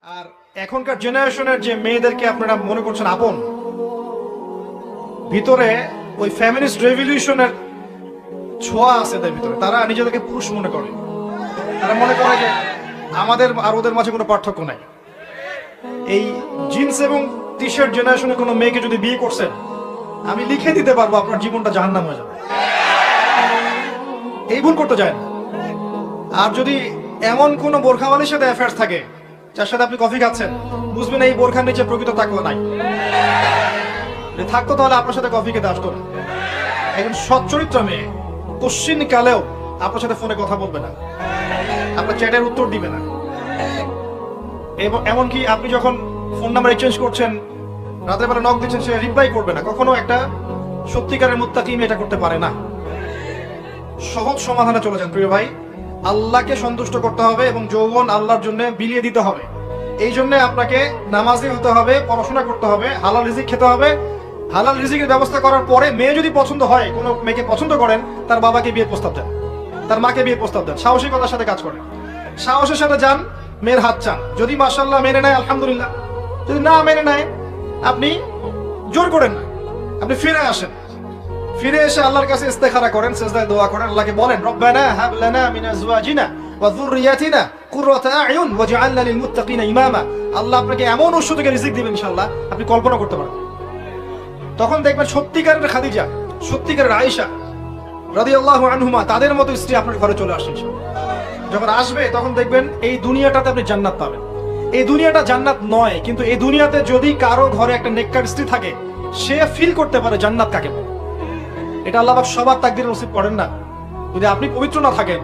আর এখনকার জেনারেশনের যে মেয়েদেরকে আপনারা মনে করছেন আপন, ভিতরে ওই ফেমিনিস্ট রেভলিউশনের ছোঁয়া আছে এদের ভিতরে। তারা নিজেদেরকে পুরুষ মনে করে, তারা মনে করে যে আমাদের আর ওদের মাঝে কোনো পার্থক্য নাই। এই জিন্স এবং টি শার্ট জেনারেশনের কোনো মেয়েকে যদি বিয়ে করছেন, আমি লিখে দিতে পারবো আপনার জীবনটা জাহান্নাম হয়ে যাবে। এই ভুল করতে যায় না। আর যদি এমন কোন বোরখাওয়ালির সাথে অ্যাফেয়ার্স থাকে যার সাথে আপনি কফি খাচ্ছেন, বুঝবেন এই বোরখার নিচে প্রকৃত তাকওয়া নাই। যদি থাকতো তাহলে আপনার সাথে কফি খেতে আসতো না। একজন সচ্চরিত্র মেয়ে কোশ্চিন কালেও আপনার সাথে ফোনে কথা বলবে না, আপনার চ্যাটের উত্তর দিবে না, এবং এমনকি আপনি যখন ফোন নাম্বার এক্সচেঞ্জ করছেন, রাতের বেলা নক দিচ্ছেন, সে রিপ্লাই করবে না। কখনো একটা সত্যিকারের মুত্তাকি মেয়ে এটা করতে পারে না। সহজ সমাধানে চলে যান প্রিয় ভাই। আল্লাহকে সন্তুষ্ট করতে হবে এবং যৌবন আল্লাহর জন্য বিলিয়ে দিতে হবে। এই জন্য আপনাকে নামাজি হতে হবে, পড়াশোনা করতে হবে, হালাল রিজিক খেতে হবে। হালাল রিজিকের ব্যবস্থা করার পরে মেয়ে যদি পছন্দ হয়, কোনো মেয়েকে পছন্দ করেন, তার বাবাকে বিয়ের প্রস্তাব দেন, তার মাকে বিয়ের প্রস্তাব দেন। সাহসিকতার সাথে কাজ করেন, সাহসের সাথে যান, মেয়ের হাত চান। যদি মাশাআল্লাহ মেনে নেয় আলহামদুলিল্লাহ, যদি না মেনে নেয় আপনি জোর করেন না, আপনি ফিরে আসেন। ফিরে এসে আল্লাহর কাছে ইস্তেখারা করেন, সিজদায় দোয়া করেন, আল্লাহকে বলেন রব্বানা হাব লানা মিন আজওয়াজিনা ওয়া যুররিয়াতিনা কুররাতা আ'য়ুন ওয়াজআলনা লিল মুত্তাকিনা ইমামা। আল্লাহ আপনাকে এমন উৎস থেকে রিজিক দিবেন ইনশাআল্লাহ আপনি কল্পনা করতে পারবেন। তখন দেখবেন সত্যিকারের খাদিজা, সত্যিকারের আয়েশা রাদিয়াল্লাহু আনহুমা, তাদের মতো স্ত্রী আপনার ঘরে চলে আসছে ইনশাআল্লাহ। যখন আসবে তখন দেখবেন এই দুনিয়াটাতে আপনি জান্নাত পাবেন। এই দুনিয়াটা জান্নাত নয়, কিন্তু এই দুনিয়াতে যদি কারো ঘরে একটা নেককার স্ত্রী থাকে, সে ফিল করতে পারে জান্নাত কাকে বলে। এটা আল্লাহ পাক সবার তাকদীরে নসিব করেন না। যদি আপনি পবিত্র না থাকেন,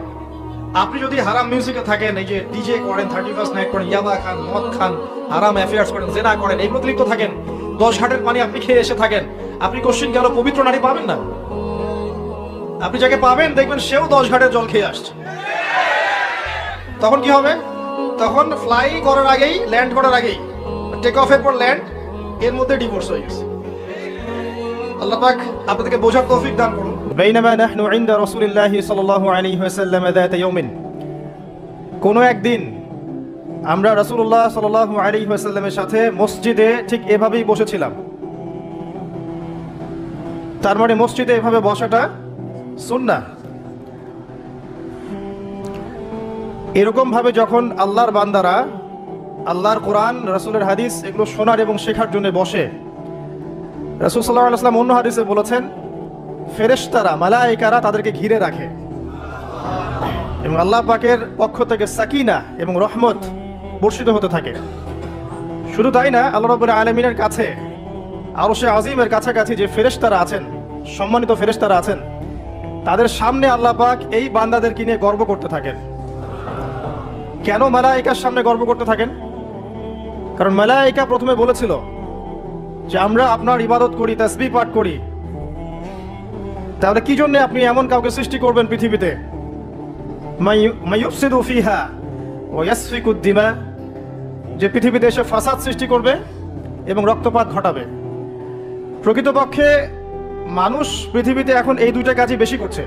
আপনি যদি হারাম মিউজিকে থাকেন, এই যে ডিজে করেন, 31st নাইট করেন, ইয়াবা খান, মদ খান, হারাম অ্যাফেয়ার্স করেন, জেনা করেন, এইগুলোতে লিপ্ত থাকেন, 10 ঘাটের পানি আপনি খেয়ে এসে থাকেন, আপনি কোশ্চিন গেল পবিত্র নারী পাবেন না। আপনি যাকে পাবেন দেখবেন সেও 10 ঘাটের জল খেয়ে আসছে। তখন কি হবে? তখন ফ্লাই করার আগেই, ল্যান্ড করার আগেই, টেক অফের পর ল্যান্ড, এর মধ্যে ডিভোর্স হয়ে গেছে। আল্লাহ পাক আপনাদেরকে বোঝার তৌফিক দান করুন। বাইনামা নাহনু ইনদা রাসূলিল্লাহি সাল্লাল্লাহু আলাইহি ওয়াসাল্লাম যাতা ইয়াউমিন, কোন একদিন আমরা রাসূলুল্লাহ সাল্লাল্লাহু আলাইহি ওয়াসাল্লামের সাথে মসজিদে ঠিক এভাবেই বসেছিলাম। তার মানে মসজিদে এভাবে বসাটা সুন্নাহ। এরকম ভাবে যখন আল্লাহর বান্দারা আল্লাহর কোরআন, রাসূলের হাদিস এগুলো শোনার এবং শেখার জন্য বসে, রাসূল সাল্লাল্লাহু আলাইহি ওয়াসাল্লাম অন্য হাদিসে বলেছেন ফেরেশতারা, মালায়েকারা তাদেরকে ঘিরে রাখে এবং আল্লাহ পাকের পক্ষ থেকে সাকিনা এবং রহমত বর্ষিত হতে থাকে। শুধু তাই না, আল্লাহ রাব্বুল আলামিনের কাছে, আরশে আজিমের কাছাকাছি যে ফেরেশতারা আছেন, সম্মানিত ফেরেশতারা আছেন, তাদের সামনে আল্লাহ পাক এই বান্দাদেরকে নিয়ে গর্ব করতে থাকেন। কেন মালায়েকার সামনে গর্ব করতে থাকেন? কারণ মালায়েকা প্রথমে বলেছিল যে আমরা আপনার ইবাদত করি, তাসবিহ পাঠ করি, তাহলে কি জন্য আপনি এমন কাউকে সৃষ্টি করবেন পৃথিবীতে মাইয়ুফসিদু ফিহা ওয়া ইয়াসফিকুদ দিমা, যে পৃথিবীতে এসে ফাসাদ সৃষ্টি করবে এবং রক্তপাত ঘটাবে। প্রকৃতপক্ষে মানুষ পৃথিবীতে এখন এই দুইটা কাজই বেশি করছে,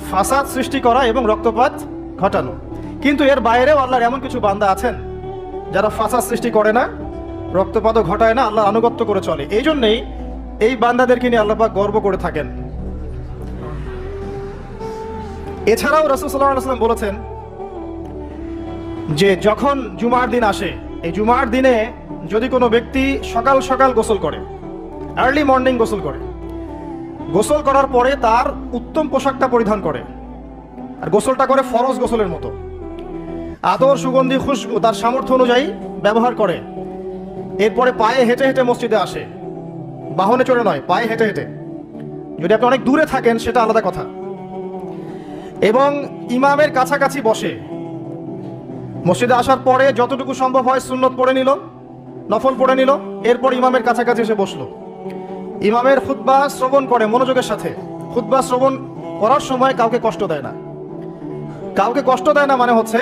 ফাসাদ সৃষ্টি করা এবং রক্তপাত ঘটানো। কিন্তু এর বাইরেও আল্লাহর এমন কিছু বান্দা আছেন যারা ফাসাদ সৃষ্টি করে না, রক্তপাতও ঘটায় না, আল্লাহর আনুগত্য করে চলে। এই জন্যই এই বান্দাদেরকে নিয়ে আল্লাহ পাক গর্ব করে থাকেন। এছাড়াও রাসূল সাল্লাল্লাহু আলাইহি ওয়াসাল্লাম বলেছেন যে যখন জুমার দিন আসে, এই জুমার দিনে যদি কোনো ব্যক্তি সকাল সকাল গোসল করে, আর্লি মর্নিং গোসল করে, গোসল করার পরে তার উত্তম পোশাকটা পরিধান করে, আর গোসলটা করে ফরজ গোসলের মতো, আতর, সুগন্ধি, খুশবু তার সামর্থ্য অনুযায়ী ব্যবহার করে, এরপরে পায়ে হেঁটে হেঁটে মসজিদে আসে, বাহনে চড়ে নয়, পায়ে হেঁটে হেঁটে। যদি আপনি অনেক দূরে থাকেন সেটা আলাদা কথা। এবং ইমামের কাছাকাছি বসে, মসজিদে আসার পরে যতটুকু সম্ভব হয় সুন্নত পড়ে নিল, নফল পড়ে নিল, এরপর ইমামের কাছাকাছি এসে বসলো। ইমামের খুতবা শ্রবণ করে মনোযোগের সাথে। খুতবা শ্রবণ করার সময় কাউকে কষ্ট দেয় না। কাউকে কষ্ট দেয় না মানে হচ্ছে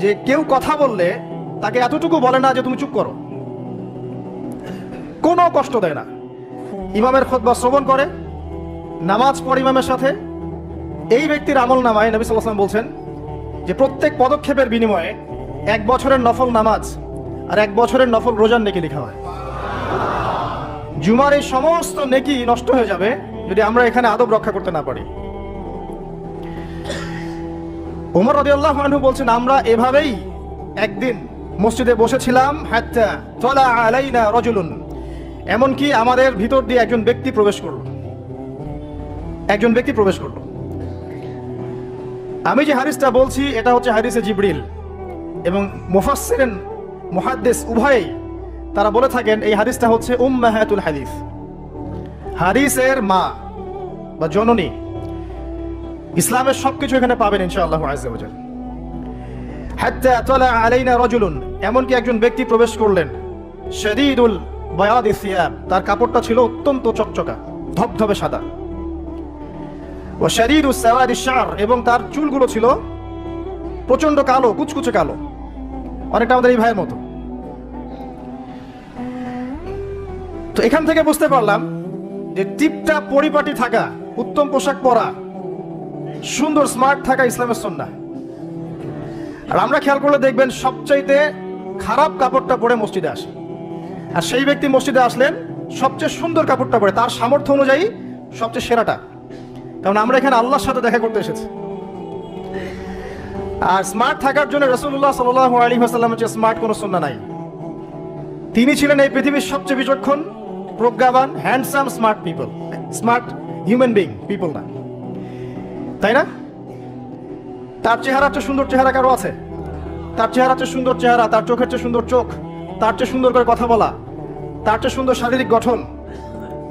যে কেউ কথা বললে তাকে এতটুকু বলে না যে তুমি চুপ করো, কোনো কষ্ট দেয় না। ইমামের খুতবা শ্রবণ করে, নামাজ পড়ে ইমামের সাথে। এই ব্যক্তির আমল নামায় নবী সাল্লাল্লাহু আলাইহি ওয়াসাল্লাম বলছেন যে প্রত্যেক পদক্ষেপের বিনিময়ে এক বছরের নফল নামাজ আর এক বছরের নফল রোজার নেকি লেখা হয়। জুমার এই সমস্ত নেকি নষ্ট হয়ে যাবে যদি আমরা এখানে আদব রক্ষা করতে না পারি। ওমর রাদিয়াল্লাহু আনহু বলছেন, আমরা এভাবেই একদিন মসজিদে বসেছিলাম, হাত্তা তালা আলাইনা রাজুলুন, এমনকি আমাদের ভিতর দিয়ে একজন ব্যক্তি প্রবেশ করলো। একজন ব্যক্তি প্রবেশ করলো। আমি যে হাদিসটা বলছি এটা হচ্ছে হাদিসে জিবরিল, এবং মুফাসসিরিন মুহাদ্দিস উভয়ই তারা বলে থাকেন এই হাদিসটা হচ্ছে উম্মাহাতুল হাদিস, হাদিসের মা বা জননী। ইসলামের সবকিছু এখানে পাবেন ইনশাআল্লাহু আযজা ওয়া জাল্লা। হাত্তা তালা আলাইনা রাজুলুন, এমনকি একজন ব্যক্তি প্রবেশ করলেন, শাদীদুল বায়াদি সিয়াব, তার কাপড়টা ছিল অত্যন্ত চকচকা ধবধবে সাদা, ওয়া শাদীদুস সাওয়াদি শা'r, এবং তার চুলগুলো ছিল প্রচন্ড কালো, কুচকুচে কালো, অনেকটা আমাদের এই ভাইয়ের মতো। তো এখান থেকে বুঝতে পারলাম যে টিপটাপ পরিপাটি থাকা, উত্তম পোশাক পরা, সুন্দর স্মার্ট থাকা ইসলামের সুন্নাহ। আর আমরা খেয়াল করলে দেখবেন সবচাইতে খারাপ কাপড়টা পরে মসজিদে আসে, আর সেই ব্যক্তি মসজিদে আসলেন সবচেয়ে সুন্দর কাপড়টা পরে, তার সামর্থ্য অনুযায়ী সবচেয়ে সেরাটা, কারণ আমরা এখানে আল্লাহর সাথে দেখা করতে এসেছি। আর স্মার্ট থাকার জন্য রাসূলুল্লাহ সাল্লাল্লাহু আলাইহি ওয়াসাল্লামের চেয়ে স্মার্ট কোনো সুন্নাহ নাই। তিনি ছিলেন এই পৃথিবীর সবচেয়ে বিচক্ষণ, প্রজ্ঞাবান, handsome, smart people, smart human being people না, তাই না? তার চেহারার চেয়ে সুন্দর চেহারা কারো আছে? তার চেহারার চেয়ে সুন্দর চেহারা, তার চোখের চেয়ে সুন্দর চোখ, তার চেয়ে সুন্দর করে কথা বলা, তার চেয়ে সুন্দর শারীরিক গঠন,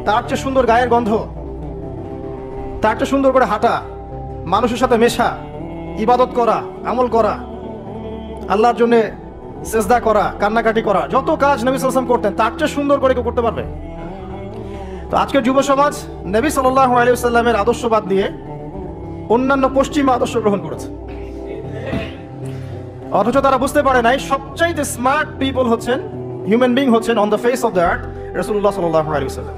তার চেয়ে সুন্দর গায়ের গন্ধ, তার চেয়ে সুন্দর করে হাঁটা, মানুষের সাথে মেশা, ইবাদত করা, আমল করা, আল্লাহর জন্য সেজদা করা, কান্নাকাটি করা, যত কাজ নবী সাল্লাল্লাহু আলাইহি ওয়াসাল্লাম করতেন তার চেয়ে সুন্দর করে কেউ করতে পারবে? তো আজকের যুব সমাজ নবী সাল্লাল্লাহু আলাইহি ওয়াসাল্লামের আদর্শবাদ দিয়ে অন্যান্য পশ্চিমা আদর্শ গ্রহণ করেছে, অথচ তারা বুঝতে পারে নাই সবচাইতে স্মার্ট পিপল হচ্ছেন, হিউম্যান বিং হচ্ছেন on the face of the earth রাসূলুল্লাহ সাল্লাল্লাহু আলাইহি ওয়াসাল্লাম।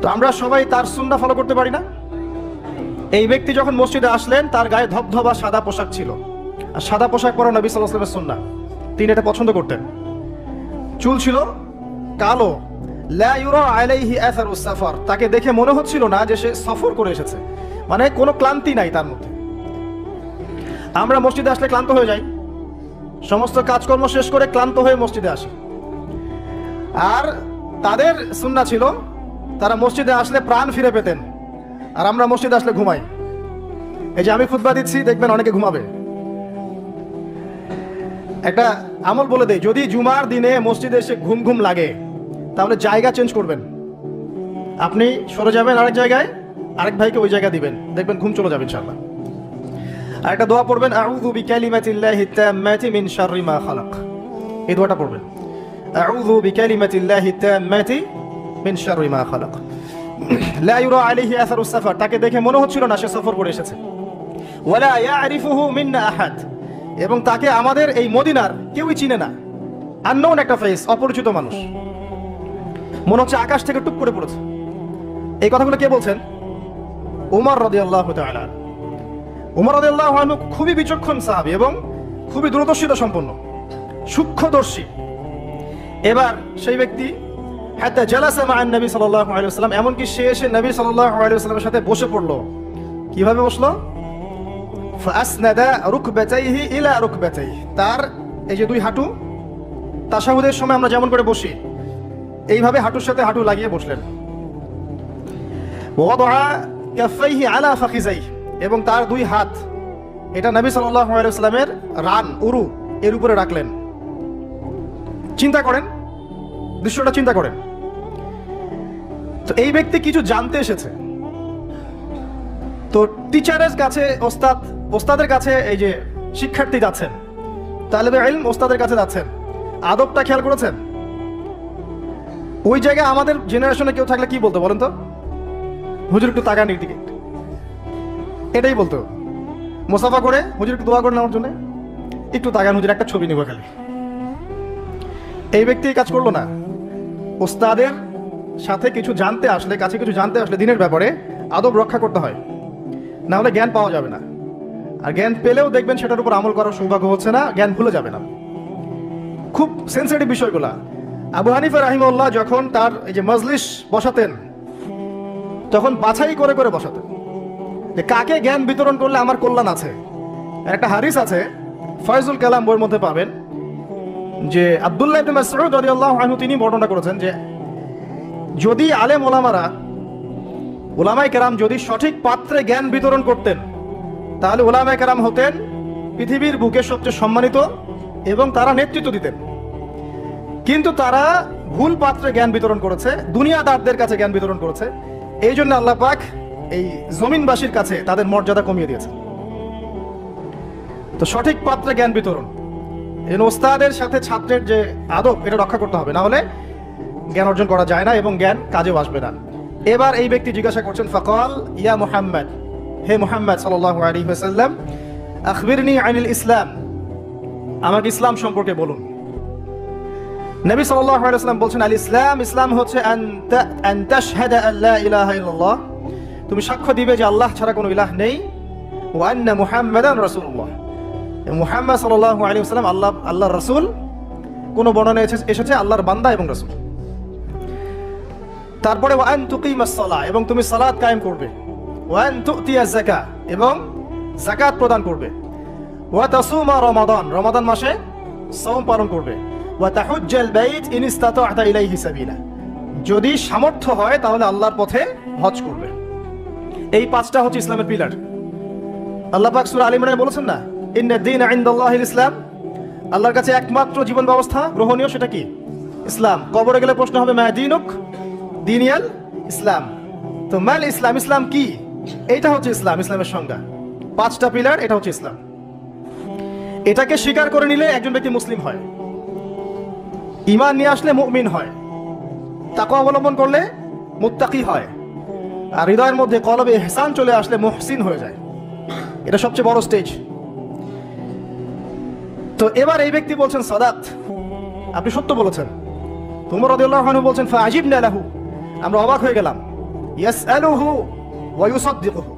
তো আমরা সবাই তার সুন্নাহ ফলো করতে পারি না? এই ব্যক্তি যখন মসজিদে আসলেন তার গায়ে ধবধবা সাদা পোশাক ছিল, আর সাদা পোশাক পরা নবী সাল্লাল্লাহু আলাইহি ওয়াসাল্লামের সুন্নাহ, তিনি এটা পছন্দ করতেন। চুল ছিল কালো, লা ইউরা আলাইহি আসারুস সাফার, তাকে দেখে মনে হচ্ছিল না যে সে সফর করে এসেছে, মানে কোনো ক্লান্তি নাই তার মধ্যে। আমরা মসজিদে আসলে ক্লান্ত হয়ে যাই, সমস্ত কাজকর্ম শেষ করে ক্লান্ত হয়ে মসজিদে আসি, আর তাদের সুন্নাহ ছিল তারা মসজিদে আসলে প্রাণ ফিরে পেতেন, আর আমরা মসজিদে আসলে ঘুমাই। এই যে আমি খুতবা দিচ্ছি, দেখবেন অনেকে ঘুমাবে। একটা আমল বলে দেই, যদি জুমার দিনে মসজিদে এসে ঘুম ঘুম লাগে তাহলে জায়গা চেঞ্জ করবেন, আপনি সরে যাবেন আরেক জায়গায়, আরেক ভাইকে ওই জায়গা দিবেন, দেখবেন ঘুম চলে যাবে ইনশাআল্লাহ। আর একটা দোয়া পড়বেন, আউযু বিকালিমাতিল্লাহি তাম্মাতি মিন শাররি মা খালাক, এই দোয়াটা পড়বেন, আউযু বিকালিমাতিল্লাহি তাম্মাতি মিন শাররি মা খালাক। লা ইউরা আলাইহি আসারুস সাফার, তাকে দেখে মনে হচ্ছিল না সে সফর করে এসেছে। ওয়ালা ইয়ারিফুহু মিন্না আহাদ, এবং তাকে আমাদের এই মদিনার কেউই চিনে না, আননোন একটা ফেস, অপরিচিত মানুষ, মনে হচ্ছে আকাশ থেকে টুপ করে পড়েছে। এই কথাগুলো কে বলছেন? ওমর রাদিয়াল্লাহু তাআলা। ওমর রাদিয়াল্লাহু আনহু খুবই বিচক্ষণ সাহাবী এবং খুবই দূরদর্শিতা সম্পন্ন, সূক্ষ্মদর্শী। এবার সেই ব্যক্তি হাত্তা জালাসা মা নবী সাল্লাল্লাহু আলাইহি ওয়াসাল্লাম, এমনকি সে এসে নবী সাল্লাল্লাহু আলাইহি ওয়াসাল্লামের সাথে বসে পড়লো। কিভাবে বসলো? ফাসনাদা রুকবাতাইহি ইলা রুকবাতাইহি, তার এই যে দুই হাঁটু তাশাহুদের সময় আমরা যেমন করে বসি এইভাবে হাঁটুর সাথে হাঁটু লাগিয়ে বসলেন। ওয়াদা কাফাইহি আলা ফাখিজাইহি, এবং তার দুই হাত এটা নবী সাল্লাল্লাহু আলাইহি ওয়াসাল্লামের রান, উরু, এর উপরে রাখলেন। চিন্তা করেন, দৃশ্যটা চিন্তা করেন। তো এই ব্যক্তি কিছু জানতে এসেছে, তো টিচারের কাছে ওস্তাদের কাছে এই যে শিক্ষার্থী যাচ্ছেন, তালেবে ইলম ওস্তাদের কাছে যাচ্ছেন, আদবটা খেয়াল করেছেন? ওই জায়গায় আমাদের জেনারেশনে কেউ থাকলে কি বলতো বলেন তো? হুজুর একটু তাকান এই দিকে, এটাই বলতো। মুসাফা করে হুজুর একটু দোয়া করেন আমার জন্য, একটু তাকান হুজুর, একটা ছবি নিব খালি। এই ব্যক্তি কাজ করলো না। ওস্তাদের সাথে কিছু জানতে আসলে, কাছে কিছু জানতে আসলে দিনের ব্যাপারে আদব রক্ষা করতে হয়, না হলে জ্ঞান পাওয়া যাবে না। আর জ্ঞান পেলেও দেখবেন সেটার উপর আমল করার সৌভাগ্য হচ্ছে না, জ্ঞান ভুলে যাবে না। খুব সেন্সিটিভ বিষয়গুলা। আবু হানিফা রাহিমাহুল্লাহ যখন তার এই যে মজলিস বসাতেন, তখন বাছাই করে করে বসাতেন যে কাকে জ্ঞান বিতরণ করলে আমার কল্যাণ আছে। একটা হাদিস আছে, ফয়জুল কালাম বইয়ের মধ্যে পাবেন, যে আব্দুল্লাহ ইবনে মাসউদ রাদিয়াল্লাহু আনহু তিনি বর্ণনা করেছেন যে যদি আলেম ওলামায়ে কেরাম যদি সঠিক পাত্রে জ্ঞান বিতরণ করতেন, তাহলে ওলামায়ে কেরাম হতেন পৃথিবীর বুকে সবচেয়ে সম্মানিত এবং তারা নেতৃত্ব দিতেন। কিন্তু তারা ভুল পাত্রে জ্ঞান বিতরণ করেছে, দুনিয়াদারদের কাছে জ্ঞান বিতরণ করেছে। এই জন্য আল্লাহ পাক এই জমিনবাসীর কাছে তাদের মর্যাদা কমিয়ে দিয়েছে। তো সঠিক পাত্রে জ্ঞান বিতরণ, এই ওস্তাদের সাথে ছাত্রের যে আদব, এটা রক্ষা করতে হবে, না হলে জ্ঞান অর্জন করা যায় না এবং জ্ঞান কাজেও আসবে না। এবার এই ব্যক্তি জিজ্ঞাসা করছেন, ফাকাল ইয়া মুহাম্মদ, হে মুহাম্মদ সাল্লাল্লাহু আলাইহি ওয়াসাল্লাম, আখবিরনি আনিল ইসলাম, আমাকে ইসলাম সম্পর্কে বলুন। নবী সাল্লাল্লাহু আলাইহি ওয়াসাল্লাম বলছেন, আল ইসলাম, ইসলাম হচ্ছে আন তাশহাদা আল্লা ইলাহা ইল্লাল্লাহ, তুমি সাক্ষ্য দিবে যে আল্লাহ ছাড়া কোনো ইলাহ নেই, ওয়া আন্না মুহাম্মাদান রাসূলুল্লাহ, মুহাম্মদ সাল্লাল্লাহু আলাইহি ওয়াসাল্লাম আল্লাহর রাসূল। কোন বর্ণনায় এসেছে আল্লাহর বান্দা এবং রাসূল। তারপরে ওয়া আন তুকিমাস সালাহ, এবং তুমি সালাত কায়েম করবে, ওয়া আন তুতিয়াজ যাকাত, এবং যাকাত প্রদান করবে, ওয়া তাসুমা রমাদান, রমাদান মাসে সাওম পালন করবে, ওয়া তাহুজ্জাল বাইত ইন ইসতাতা'তা ইলাইহি সাবিলা, যদি সামর্থ্য হয় তাহলে আল্লাহর পথে হজ করবে। এই পাঁচটা হচ্ছে ইসলামের পিলার। আল্লাহ পাক সূরা আলে ইমরানে বলেছেন না, ইন্নাদ দীনা ইনদাল্লাহিল ইসলাম, আল্লাহর কাছে একমাত্র জীবন ব্যবস্থা গ্রহণীয় সেটা কি? ইসলাম। কবরে গেলে প্রশ্ন হবে, মা দীনুক, দীনিয়াল ইসলাম। তো মাল ইসলাম, ইসলাম কি? এইটা হচ্ছে ইসলাম, ইসলামের সংজ্ঞা। পাঁচটা পিলার, এটা হচ্ছে ইসলাম। এটাকে স্বীকার করে নিলে একজন ব্যক্তি মুসলিম হয়, ঈমান নিয়ে আসলে মুমিন হয়, তাকওয়া অবলম্বন করলে মুত্তাকি হয়, আর হৃদয়ের মধ্যে কলবে ইহসান চলে আসলে মুহসিন হয়ে যায়। এটা সবচেয়ে বড় স্টেজ। তো এবার এই ব্যক্তি বলছেন, সাদাত, আপনি সত্য বলেছেন। উমর রাদিয়াল্লাহু আনহু বলছেন, ফাআজিবনা লাহু, আমরা অবাক হয়ে গেলাম। ইয়াসআলুহু ওয়া ইউসাদ্দিকুহু,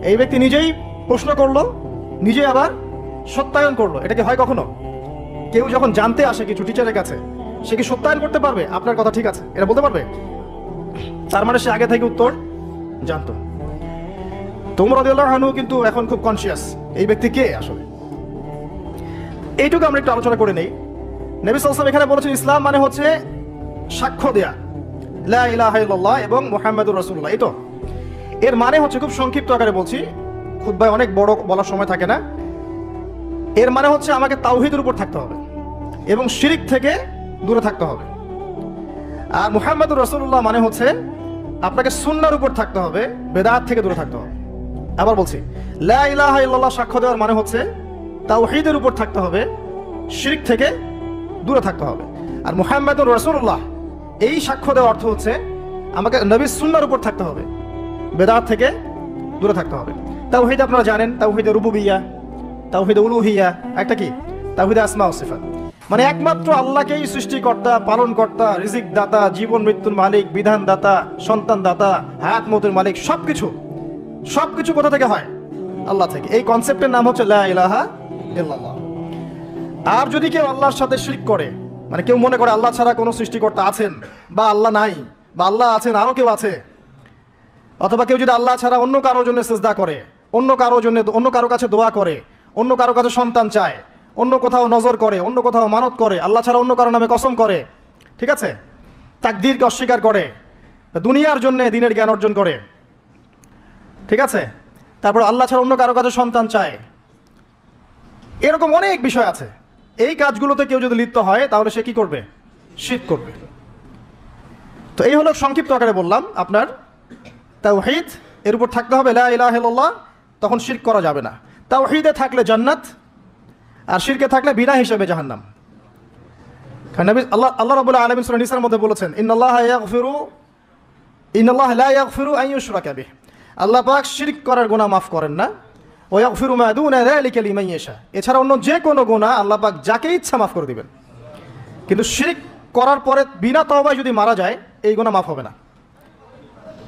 এই ব্যক্তি নিজেই প্রশ্ন করলো, নিজে আবার সত্যায়ন করলো। এটা কি হয় কখনো? কেউ যখন জানতে আসে কিছু টিচারের কাছে, সে কি সত্যায়ন করতে পারবে আপনার কথা ঠিক আছে এটা বলতে পারবে? তার মানে সে আগে থেকে উত্তর জানতো। উমর রাদিয়াল্লাহু আনহু কিন্তু এখন খুব কনসিয়াস, এই ব্যক্তি কে আসলে। এইটুকু আমরা একটু আলোচনা করে নেই। নবী সাল্লাল্লাহু আলাইহি ওয়াসাল্লাম এখানে বলেছেন ইসলাম মানে হচ্ছে সাক্ষ্য দেয়া লা ইলাহা ইল্লাল্লাহ এবং মুহাম্মাদুর রাসূলুল্লাহ। এই তো এর মানে হচ্ছে, খুব সংক্ষিপ্ত আকারে বলছি, খুতবায় অনেক বড় বলার সময় থাকে না। এর মানে হচ্ছে আমাকে তাওহীদের উপর থাকতে হবে এবং শিরক থেকে দূরে থাকতে হবে। আর মুহাম্মাদুর রাসূলুল্লাহ মানে হচ্ছে আপনাকে সুন্নাহর উপর থাকতে হবে, বেদাত থেকে দূরে থাকতে হবে। আবার বলছি, লা ইলাহা ইল্লাল্লাহ সাক্ষ্য দেওয়ার মানে হচ্ছে তাওহীদের উপর থাকতে হবে, শিরক থেকে দূরে থাকতে হবে। আর মুহাম্মাদুর রাসূলুল্লাহ, এই সাক্ষ্য দেওয়ার অর্থ হচ্ছে আমাকে নবীর সুন্নাহর উপর থাকতে হবে, বেদাত থেকে দূরে থাকতে হবে। তাওহীদ আপনারা জানেন, তাওহীদে রুবুবিয়্যাহ, তাওহীদে উলুহিয়্যাহ, একটা কি তাওহীদে আসমা ও সিফাত, মানে একমাত্র আল্লাহকেই সৃষ্টিকর্তা, পালনকর্তা, রিজিক দাতা, জীবন মৃত্যুর মালিক, বিধান দাতা, সন্তান দাতা, হায়াত মউতের মালিক, সবকিছু কোথা থেকে হয়? আল্লাহ থেকে। এই কনসেপ্টের নাম হচ্ছে লা ইলাহা ইল্লাল্লাহ। আর যদি কেউ আল্লাহর সাথে শিরক করে, মানে কেউ মনে করে আল্লাহ ছাড়া কোনো সৃষ্টিকর্তা আছেন, বা আল্লাহ নাই, বা আল্লাহ আছেন আরো কেউ আছে, অথবা কেউ যদি আল্লাহ ছাড়া অন্য কারোর জন্য সিজদা করে, অন্য কারো কাছে দোয়া করে, অন্য কারো কাছে সন্তান চায়, অন্য কোথাও নজর করে, অন্য কোথাও মানত করে, আল্লাহ ছাড়া অন্য কারো নামে কসম করে, ঠিক আছে, তাকদীরকে অস্বীকার করে, দুনিয়ার জন্য দ্বীনের জ্ঞান অর্জন করে, ঠিক আছে, তারপর আল্লাহ ছাড়া অন্য কারো কাছে সন্তান চায়, এরকম অনেক বিষয় আছে। এই কাজগুলোতে কেউ যদি লিপ্ত হয় তাহলে সে কি করবে? শিরক করবে। তো এই হলো সংক্ষিপ্ত আকারে বললাম, আপনার তাওহীদ এর উপর থাকতে হবে, লা ইলাহা ইল্লাল্লাহ, তখন শিরক করা যাবে না। তাওহীদে থাকলে জান্নাত, আর শিরকে থাকলে বিনা হিসেবে জাহান্নাম। কারণ আল্লাহ রাব্বুল আলামিন সূরা নিসার মধ্যে বলেছেন, ইন্নাল্লাহা লা ইয়াগফিরু আন ইউশরাকা বিহি, আল্লাহ পাক শিরক করার গুনাহ মাফ করেন না, ওয়া ইয়াগফিরু মা দুনা যালিকা লিমান ইয়াশা, এছাড়া অন্য যে কোনো গুনাহ আল্লাহ পাক যাকে ইচ্ছা মাফ করে দিবেন। কিন্তু শিরক করার পরে বিনা তওবায় যদি মারা যায়, এই গুনাহ মাফ হবে না।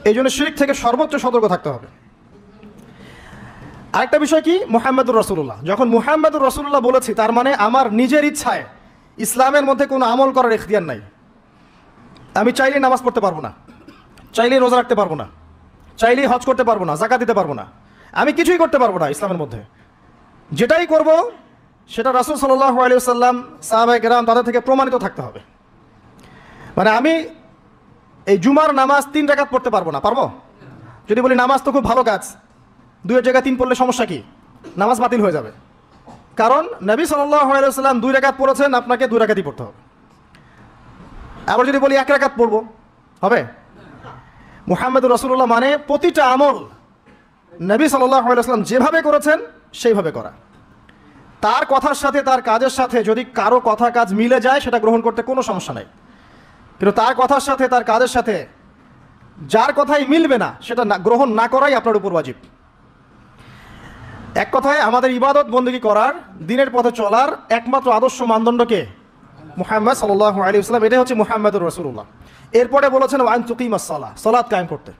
এই জন্য শিরক থেকে সর্বোচ্চ সতর্ক থাকতে হবে। আরেকটা বিষয় কি, মুহাম্মাদুর রাসূলুল্লাহ। যখন মুহাম্মাদুর রাসূলুল্লাহ বলেছি, তার মানে আমার নিজের ইচ্ছায় ইসলামের মধ্যে কোনো আমল করার ইখতিয়ার নাই। আমি চাইলেই নামাজ পড়তে পারবো না, চাইলেই রোজা রাখতে পারবো না, চাইলেই হজ করতে পারবো না, যাকাত দিতে পারবো না, আমি কিছুই করতে পারবো না ইসলামের মধ্যে। যেটাই করব সেটা রাসূল সাল্লাল্লাহু আলাইহি ওয়াসাল্লাম, সাহাবায়ে কেরাম তাদের থেকে প্রমাণিত থাকতে হবে। মানে আমি এই জুমার নামাজ 3 রাকাত পড়তে পারবো না, পারবো? যদি বলি নামাজ তো খুব ভালো কাজ, 2-এর জায়গায় 3 পড়লে সমস্যা কি? নামাজ বাতিল হয়ে যাবে। কারণ নবী সাল্লাল্লাহু আলাইহি ওয়াসাল্লাম 2 রাকাত পড়েছেন, আপনাকে 2 রাকাতই পড়তে হবে। আবার যদি বলি 1 রাকাত পড়বো, হবে? মুহাম্মাদুর রাসূলুল্লাহ মানে প্রতিটা আমল নবী সাল্লাল্লাহু আলাইহি ওয়াসাল্লাম যেভাবে করেছেন সেইভাবে করা। তার কথার সাথে তার কাজের সাথে যদি কারো কথা কাজ মিলে যায় সেটা গ্রহণ করতে কোনো সমস্যা নাই, কিন্তু তার কথার সাথে তার কাজের সাথে যার কথাই মিলবে না সেটা গ্রহণ না করাই আপনার উপর ওয়াজিব। এক কথায় আমাদের ইবাদত বন্দেগী করার, দিনের পথে চলার একমাত্র আদর্শ মানদণ্ডকে মুহাম্মদ সাল্লাল্লাহু আলাইহি ওয়াসাল্লাম, এটাই হচ্ছে মুহাম্মাদুর রাসূলুল্লাহ। এরপরে বলেছেন ওয়া আন তুকিমাস সালাহ, সালাত কায়েম করতে।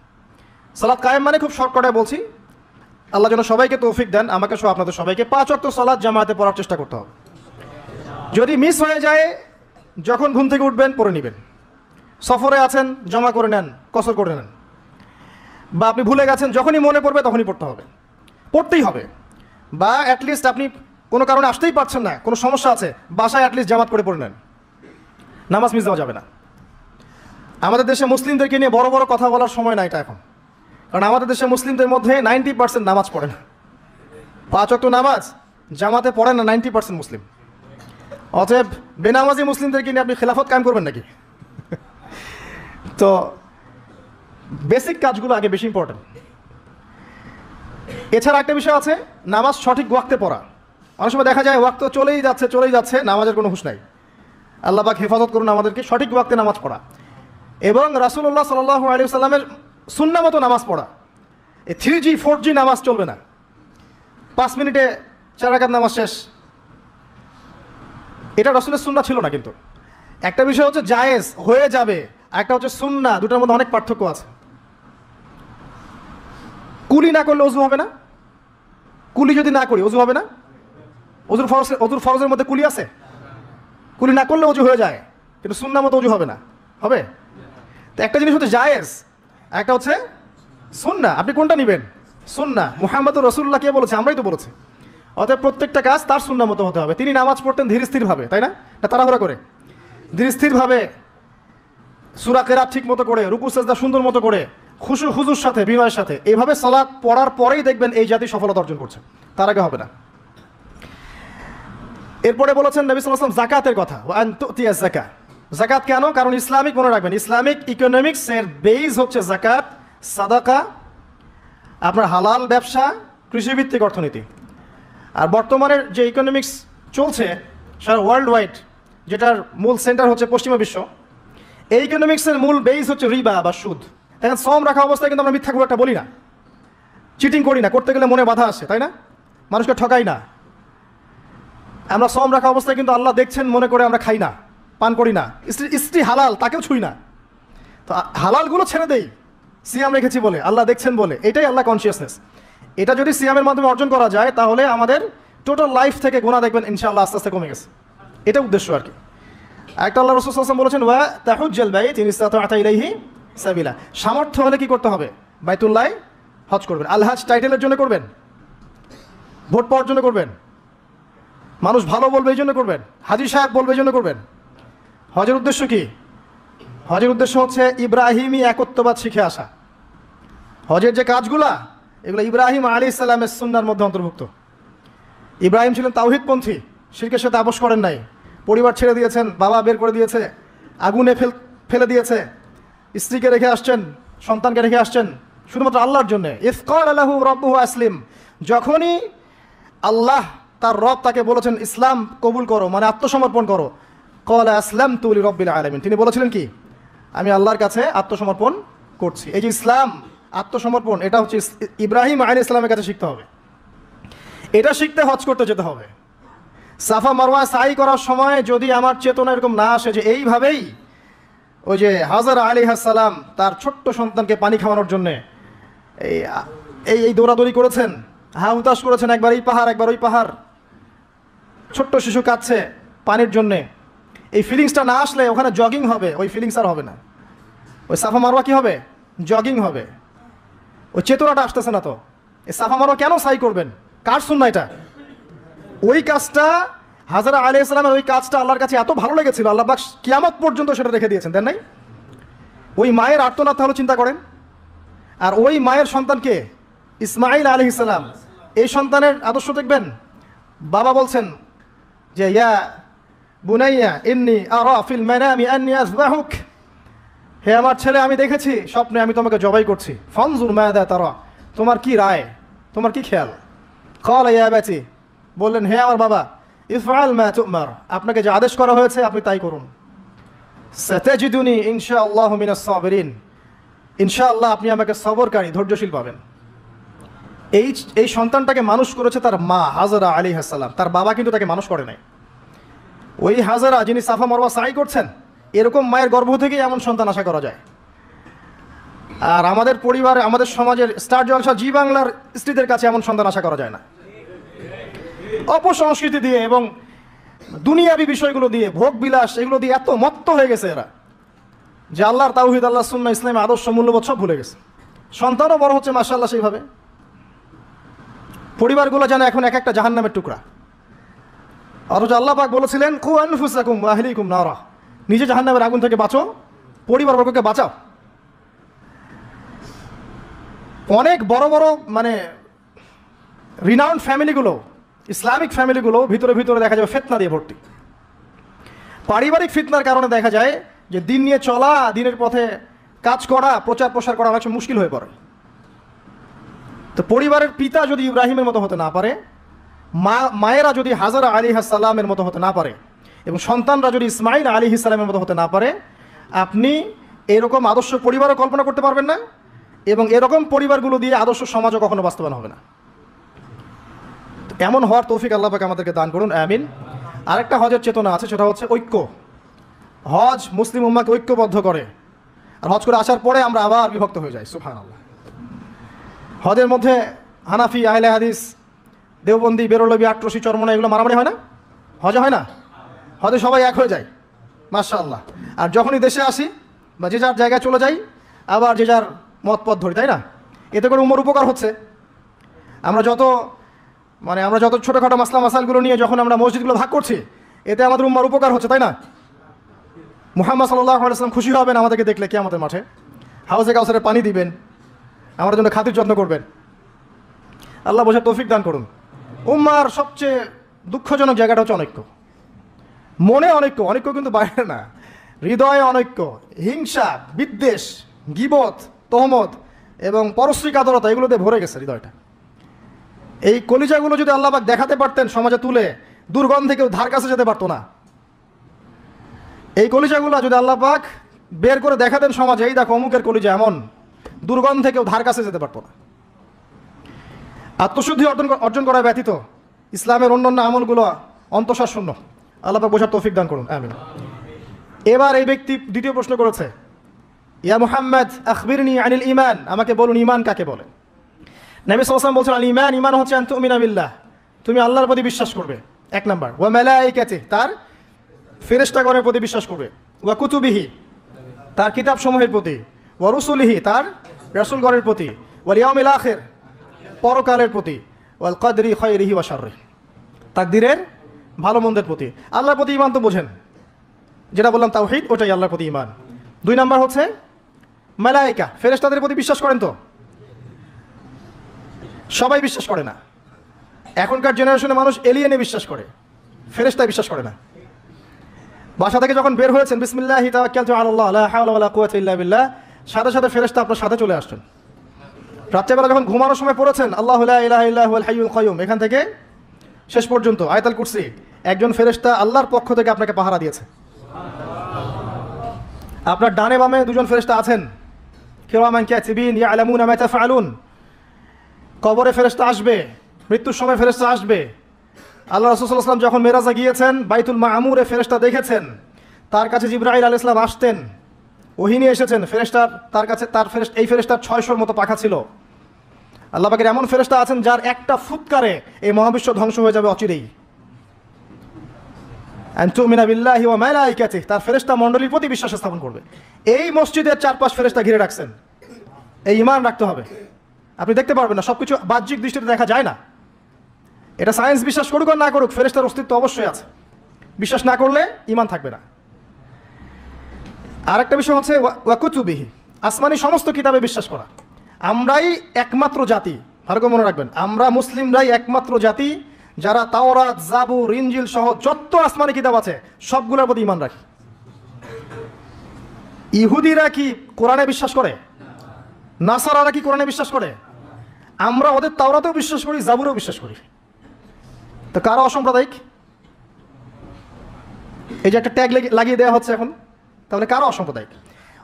সালাত কায়েম মানে খুব শর্টকাটে বলছি, আল্লাহ যেন সবাইকে তৌফিক দেন, আমাকে সহ আপনাদের সবাইকে 5 ওয়াক্ত সালাত জামাতে পড়ার চেষ্টা করতে হবে। যদি মিস হয়ে যায়, যখন ঘুম থেকে উঠবেন পড়ে নেবেন। সফরে আছেন, জমা করে নেন, কসর করে নেন। বা আপনি ভুলে গেছেন, যখনই মনে পড়বে তখনই পড়তে হবে, পড়তেই হবে। বা অ্যাটলিস্ট আপনি কোনো কারণে আসতেই পারছেন না, কোনো সমস্যা আছে, বাসায় অ্যাটলিস্ট জামাত করে পড়ে নেন, নামাজ মিস দেওয়া যাবে না। আমাদের দেশে মুসলিমদেরকে নিয়ে বড় বড় কথা বলার সময় না এটা এখন, কারণ আমাদের দেশে মুসলিমদের মধ্যে 90% নামাজ পড়ে না। 5 ওয়াক্ত নামাজ জামাতে পড়ে না 90% মুসলিম। অতএব বেনামাজি মুসলিমদেরকে নিয়ে আপনি খেলাফত কায়েম করবেন নাকি? তো বেসিক কাজগুলো আগে বেশি ইম্পর্টেন্ট। এছাড়া একটা বিষয় আছে, নামাজ সঠিক ওয়াক্তে পড়া। অনেক সময় দেখা যায় ওয়াক্ত চলেই যাচ্ছে, নামাজের কোনো হুঁশ নাই। আল্লাহ পাক হেফাজত করুন আমাদেরকে, সঠিক ওয়াক্তে নামাজ পড়া এবং রাসূলুল্লাহ সাল্লাল্লাহু আলাইহি ওয়াসাল্লামের সুন্নাহ মতো নামাজ পড়া। এই 3G 4G নামাজ চলবে না, 5 মিনিটে 4 রাকাত নামাজ শেষ, এটা রাসূলের সুন্নাহ ছিল না। কিন্তু একটা বিষয় হচ্ছে জায়েজ হয়ে যাবে, একটা হচ্ছে সুন্নাহ, দুটোর মধ্যে অনেক পার্থক্য আছে। কুলি না করলে ওযু হবে না, কুলি যদি না করি ওযু হবে না। ওযুর ফরজের মধ্যে কুলি আছে, কুলি না করলে ওযু হয়ে যায়, কিন্তু সুন্নাহ মতো ওযু হবে না, হবে? তো একটা জিনিস হচ্ছে জায়েজ, একটা হচ্ছে সুন্নাহ। আপনি কোনটা নেবেন? সুন্নাহ। মুহাম্মাদুর রাসূলুল্লাহ কে বলেছে? আমরাই তো বলেছি। অতএব প্রত্যেকটা কাজ তার সুন্নাহ মতো হতে হবে। তিনি নামাজ পড়তেন ধীর স্থিরভাবে, তাই না? তাড়াহুড়া করে, ধীর স্থিরভাবে, সূরা কিরাত ঠিক মতো করে, রুকু সিজদা সুন্দর মতো করে, খুশু খুজুর সাথে, বিনয়ের সাথে। এইভাবে সালাত পড়ার পরেই দেখবেন এই জাতি সফলতা অর্জন করছে, তার আগে হবে না। এরপরে বলেছেন নবী সাল্লাল্লাহু আলাইহি ওয়াসাল্লাম যাকাতের কথা, ওয়া আন তুতিয়াজ যাকাত। যাকাত কেন? কারণ ইসলামিক, মনে রাখবেন, ইসলামিক ইকোনমিক্স এর বেস হচ্ছে যাকাত, সাদাকা, আপনার হালাল ব্যবসা, কৃষিভিত্তিক অর্থনীতি। আর বর্তমানের যে ইকোনমিক্স চলছে সারা ওয়ার্ল্ড ওয়াইড, যেটার মূল সেন্টার হচ্ছে পশ্চিমা বিশ্ব, এই ইকোনমিক্সের মূল বেস হচ্ছে রিবা বা সুদ। দেখেন, শ্রম রাখা অবস্থায় কিন্তু আমরা মিথ্যা খুব একটা বলি না, চিটিং করি না, করতে গেলে মনে বাধা আসে, তাই না? মানুষকে ঠকাই না। আমরা শ্রম রাখা অবস্থায় কিন্তু আল্লাহ দেখছেন মনে করে আমরা খাই না, পান করি না, স্ত্রী হালাল তাকেও ছুই না। তো হালালগুলো ছেড়ে দেই সিয়াম রেখেছি বলে, আল্লাহ দেখছেন বলে, এটাই আল্লাহ কনসিয়াসনেস। এটা যদি সিয়ামের মাধ্যমে অর্জন করা যায়, তাহলে আমাদের টোটাল লাইফ থেকে গুনাহ দেখবেন ইনশাআল্লাহ আস্তে আস্তে কমে গেছে। এটা উদ্দেশ্য আর কি। একটা আল্লাহ রাসূল সাল্লাল্লাহু আলাইহি ওয়াসাল্লাম বলেছেন, ওয়া তাহুজ্জাল বাইত ইন ইসতাতা ইলাইহি সাবিলা। সামর্থ্য হলে কি করতে হবে? বাইতুল্লাহ হজ করবেন। আল হজ টাইটেলের জন্য করবেন? ভোট পাওয়ার জন্য করবেন? মানুষ ভালো বলবে এই জন্য করবেন? হাজী সাহেব বলবে এই জন্য করবেন? হজের উদ্দেশ্য কি? হজের উদ্দেশ্য হচ্ছে ইব্রাহিমী একত্ববাদ শিখে আসা। হজের যে কাজগুলা, এগুলো ইব্রাহিম আলাইহিস সালামের সুন্নাহর মধ্যে অন্তর্ভুক্ত। ইব্রাহিম ছিলেন তাওহীদপন্থী, শিরকের সাথে আপোষ করেন নাই, পরিবার ছেড়ে দিয়েছেন, বাবা বের করে দিয়েছে, আগুনে ফেলে দিয়েছে, স্ত্রীকে রেখে আসছেন, সন্তানকে রেখে আসছেন শুধুমাত্র আল্লাহর জন্য। ইয ক্বালা লাহু রাব্বুহু আসলিম, যখনই আল্লাহ তার রব তাকে বলেছেন ইসলাম কবুল করো, মানে আত্মসমর্পণ করো, ক্বালা আসলামতু লিরাব্বিল আলামিন, তিনি বলেছিলেন কি? আমি আল্লাহর কাছে আত্মসমর্পণ করছি। এই যে ইসলাম, আত্মসমর্পণ, এটা হচ্ছে ইব্রাহিম আলাইহিস সালামের কাছে শিখতে হবে। এটা শিখতে হজ করতে যেতে হবে। সাফা মারওয়া সাই করার সময় যদি আমার চেতনা এরকম না আসে যে এইভাবেই ওই যে হাজার আলাইহিস সালাম তার ছোট্ট সন্তানকে পানি খাওয়ানোর জন্য এই দৌড়াদৌড়ি করেছেন, হা হুতাশ করেছেন, একবার এই পাহাড় একবার ওই পাহাড়, ছোট্ট শিশু কাঁদছে পানির জন্যে। এই ফিলিংসটা না আসলে ওখানে জগিং হবে, ওই ফিলিংস আর হবে না। ওই সাফা মারওয়া কি হবে? জগিং হবে। ওই চেতনাটা আসতেছে না। তো এই সাফা মারওয়া কেন সাই করবেন? কার সুন্নাহ এটা? ওই কাজটা হাজরা আলাইহিস সালামের, ওই কাজটা আল্লাহর কাছে এত ভালো লেগেছিল, আল্লাহ পাক কিয়ামত পর্যন্ত সেটা রেখে দিয়েছেন, দেন নাই? ওই মায়ের আর্তনাদ তাহলে চিন্তা করেন। আর ওই মায়ের সন্তানকে ইসমাঈল আলাইহিস সালাম, এই সন্তানের আদর্শ দেখবেন। বাবা বলছেন যে ইয়া বুনাইয়া ইন্নী আরা ফিল মানামি আন্নী আযবাহুক, হে আমার ছেলে, আমি দেখেছি স্বপ্নে আমি তোমাকে জবাই করছি। ফানজুর মাযা তারা, তোমার কি রায়, তোমার কি খেয়াল? ক্বালা ইয়া আবাতি, বললেন হে আমার বাবা, ইফআল মা তুমার, আপনাকে যে আদেশ করা হয়েছে আপনি তাই করুন। সাতাজিদুনি ইনশাআল্লাহু মিনাস সাবিরিন, ইনশাআল্লাহ আপনি আমাকে সবরকারী, ধৈর্যশীল পাবেন। এই সন্তানটাকে মানুষ করেছে তার মা হাজরা আলাইহিস সালাম, তার বাবা কিন্তু তাকে মানুষ করে নাই। ওই হাজরা যিনি সাফা মারওয়া সাই করছেন, এরকম মায়ের গর্ভ থেকেই এমন সন্তান আশা করা যায়। আর আমাদের পরিবারে, আমাদের সমাজের স্টার জলসা জি বাংলার স্ত্রীদের কাছে এমন সন্তান আশা করা যায় না। অপসংস্কৃতি দিয়ে এবং দুনিয়াবি বিষয়গুলো দিয়ে, ভোগ বিলাস, এগুলো দিয়ে এত মত্ত হয়ে গেছে এরা যে আল্লাহর তাওহীদ, আল্লাহ সুন্নাহ, ইসলাম আদর্শ, মূল্যবোধ সব ভুলে গেছে। সন্তানও বড় হচ্ছে মাশাআল্লাহ সেইভাবে। পরিবারগুলো যেন এখন এক একটা জাহান্নামের টুকরা। অথচ আল্লাহ পাক বলেছিলেন কু আনফুসাকুম ওয়া আহলিকুম নারা, নিজে জাহান্নামের আগুন থেকে বাঁচো, পরিবারবর্গকে বাঁচাও। অনেক বড় বড় মানে রিনাউন্ড ফ্যামিলিগুলো, ইসলামিক ফ্যামিলিগুলো ভিতরে ভিতরে দেখা যাবে ফিতনা দিয়ে ভর্তি। পারিবারিক ফিতনার কারণে দেখা যায় যে দিন নিয়ে চলা, দিনের পথে কাজ করা, প্রচার প্রসার করা অনেক সময় মুশকিল হয়ে পড়ে। তো পরিবারের পিতা যদি ইব্রাহিমের মতো হতে না পারে, মায়েরা যদি হাজরা আলাইহিস সালামের মতো হতে না পারে, এবং সন্তানরা যদি ইসমাঈল আলাইহিস সালামের মতো হতে না পারে, আপনি এরকম আদর্শ পরিবারও কল্পনা করতে পারবেন না, এবং এরকম পরিবারগুলো দিয়ে আদর্শ সমাজও কখনো বাস্তবায়ন হবে না। এমন হওয়ার তৌফিক আল্লাহ পাক আমাদেরকে দান করুন, আমিন। আরেকটা হজের চেতনা আছে, সেটা হচ্ছে ঐক্য। হজ মুসলিম উম্মাহকে ঐক্যবদ্ধ করে, আর হজ করে আসার পরে আমরা আবার বিভক্ত হয়ে যাই, সুবহানাল্লাহ। হজের মধ্যে হানাফি, আহলে হাদিস, দেওবন্দি, বেরলভী, আটরশি, চরমনা, এগুলো মারামারি হয় না? হজে হয় না? হজে সবাই এক হয়ে যায়, মাশাআল্লাহ। আর যখনই দেশে আসি বা যে যার জায়গায় চলে যাই, আবার যে যার মত পথ ধরি, তাই না? এতে করে উম্মার উপকার হচ্ছে। আমরা যত ছোটোখাটো মাসলা মাসাইলগুলো নিয়ে যখন আমরা মসজিদগুলো ভাগ করছি, এতে আমাদের উম্মার উপকার হচ্ছে, তাই না? মুহাম্মদ সাল্লাল্লাহু আলাইহি ওয়াসাল্লাম খুশি হবেন আমাদেরকে দেখলে, কিয়ামতের মাঠে হাউজে কাউসারের পানি দিবেন, আমাদের জন্য খাতির যত্ন করবেন। আল্লাহ বোঝার তৌফিক দান করুন। উম্মার সবচেয়ে দুঃখজনক জায়গাটা হচ্ছে অনৈক্য। মনে অনৈক্য কিন্তু বাইরে না, হৃদয়ে অনৈক্য, হিংসা, বিদ্বেষ, গীবত, তহমত এবং পরশ্রী কাতরতা, এগুলোতে ভরে গেছে হৃদয়টা। এই কলিজাগুলো যদি আল্লাহ পাক দেখাতে পারতেন সমাজে তুলে, দুর্গন্ধে কেউ ধার কাছে যেতে পারতো না। এই কলিজাগুলো যদি আল্লাহ পাক বের করে দেখাতেন সমাজে, এই দেখো অমুকের কলিজা এমন, দুর্গন্ধে কেউ ধার কাছে যেতে পারতো না। আত্মশুদ্ধি অর্জন করা ব্যতীত ইসলামের অন্যান্য আমলগুলো অন্তঃসার শূন্য। আল্লাহ পাক বোঝার তৌফিক দান করুন, আমিন। এবার এই ব্যক্তি দ্বিতীয় প্রশ্ন করেছে, ইয়া মুহাম্মদ আখবিরনি আনিল ঈমান, আমাকে বলুন ঈমান কাকে বলে? নবী সাল্লাল্লাহু আলাইহি ওয়াসাল্লাম বলছেন আল ঈমান, ঈমান হচ্ছে আন তুমিনা বিল্লাহ, তুমি আল্লাহর প্রতি বিশ্বাস করবে, এক নাম্বার। ওয়া মালাইকাতিহি, তার ফেরেশতাগণের প্রতি বিশ্বাস করবে। ওয়া কুতুবিহি, তার কিতাবসমূহের প্রতি। ওয়া রুসুলিহি, তার রাসূলগণের প্রতি। ওয়াল ইয়াউমিল আখির, পরকালের প্রতি। ওয়াল কদরি খায়রিহি ওয়া শাররিহি, তাকদীরের ভালো মন্দের প্রতি। আল্লাহর প্রতি ঈমান তো বোঝেন, যেটা বললাম তাওহীদ, ওটাই আল্লাহর প্রতি ঈমান। দুই নাম্বার হচ্ছে মালায়েকা, ফেরেশতাদের প্রতি বিশ্বাস করেন তো? সবাই বিশ্বাস করে না। এখনকার জেনারেশনে মানুষ এলিয়েনে বিশ্বাস করে, ফেরেশতায় বিশ্বাস করে না। বাসা থেকে যখন বের হয়েছেন, বিসমিল্লাহি তাওয়াক্কালতু আলাল্লাহ লা হাওলা ওয়ালা কুওয়াতা ইল্লা বিল্লাহ, সাথে সাথে ফেরেশতা আপনার সাথে চলে আসছেন। রাত্রেবেলা যখন ঘুমানোর সময় পড়েছেন আল্লাহু লা ইলাহা ইল্লা হুয়াল হাইয়ুল কাইয়ুম, এখান থেকে শেষ পর্যন্ত আয়াতুল কুরসি, একজন ফেরেশতা আল্লাহর পক্ষ থেকে আপনাকে পাহারা দিয়েছে। আপনার ডানে বামে দুজন ফেরেশতা আছেন, কিরামান কাতিবিন ইয়ালামুনা মা তাফআলুন। কবরে ফেরেশতা আসবে, মৃত্যুর সময় ফেরেশতা আসবে। আল্লাহ রাসূল সাল্লাল্লাহু আলাইহি ওয়াসাল্লাম যখন মেরাজে গিয়েছেন, বাইতুল মামুরে ফেরেশতা দেখেছেন, তার কাছে জিবরাইল আলাইহিস সালাম আসতেন, ওহী নিয়ে এসেছেন। ফেরেশতার তার কাছে এই ফেরেশতার 600-র মতো পাখা ছিল। আল্লাহ পাকের এমন ফেরেশতা আছেন যার একটা ফুৎকারে এই মহাবিশ্ব ধ্বংস হয়ে যাবে অচিরেই। আন তুমিনা বিল্লাহি ওয়া মালাইকাতিহি, তার ফেরেশতা মণ্ডলীর প্রতি বিশ্বাস স্থাপন করবে। এই মসজিদের 4-5 ফেরেশতা ঘিরে রাখছেন, এই ঈমান রাখতে হবে। আপনি দেখতে পারবেন না, সবকিছু বাহ্যিক দৃষ্টিতে দেখা যায় না। এটা সায়েন্স বিশ্বাস করুক আর না করুক, ফেরেশতার অস্তিত্ব অবশ্যই আছে। বিশ্বাস না করলে ঈমান থাকবে না। আরেকটা বিষয় হচ্ছে ওয়া কুতুবিহি, আসমানি সমস্ত কিতাবে বিশ্বাস করা। আমরাই একমাত্র জাতি, ভালো করে মনে রাখবেন, আমরা মুসলিমরাই একমাত্র জাতি যারা তাওরাত, জাবুর, ইনজিল সহ যত আসমানি কিতাব আছে সবগুলোর প্রতি ঈমান রাখি। ইহুদিরা কি কোরআনে বিশ্বাস করে? নাসারারা কি কোরআনে বিশ্বাস করে? আমরা ওদের তাওরাতেও বিশ্বাস করি, জাবুরেও বিশ্বাস করি। তো কারা অসাম্প্রদায়িক? এই যে একটা ট্যাগ লাগিয়ে দেওয়া হচ্ছে এখন, তাহলে কারা অসাম্প্রদায়িক?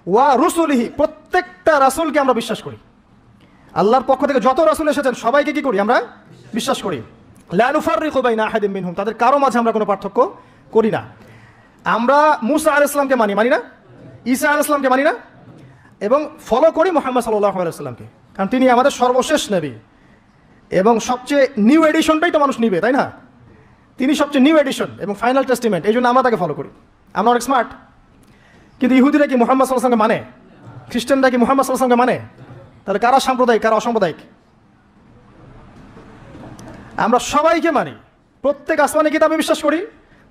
ওয়া রুসুলিহি, প্রত্যেকটা রাসূলকে আমরা বিশ্বাস করি। আল্লাহর পক্ষ থেকে যত রাসূল এসেছেন সবাইকে কি করি? আমরা বিশ্বাস করি। লা নুফাররিকু বাইনা আহাদিন মিনহুম, তাদের কারো মাঝে আমরা কোনো পার্থক্য করি না। আমরা মুসা আলাইহিস সালামকে মানি না? ঈসা আলাইহিস সালামকে মানি না? এবং ফলো করি মুহাম্মদ সাল্লাল্লাহু আলাইহি ওয়াসাল্লামকে, কারণ তিনি আমাদের সর্বশেষ নবী এবং সবচেয়ে নিউ এডিশনটাই তো মানুষ নিবে, তাই না? তিনি সবচেয়ে নিউ এডিশন এবং ফাইনাল টেস্টিমেন্ট, এই জন্য আমরা তাকে ফলো করি। আমরা অনেক স্মার্ট। কিন্তু ইহুদিরা কি মুহাম্মদ সাল্লাল্লাহু আলাইহি ওয়াসাল্লামকে মানে? খ্রিস্টানরা কি মুহাম্মদ সাল্লাল্লাহু আলাইহি ওয়াসাল্লামকে মানে? তাহলে কারা সাম্প্রদায়িক, কারা অসাম্প্রদায়িক? আমরা সবাইকে মানি, প্রত্যেক আসমানি কিতাবে বিশ্বাস করি,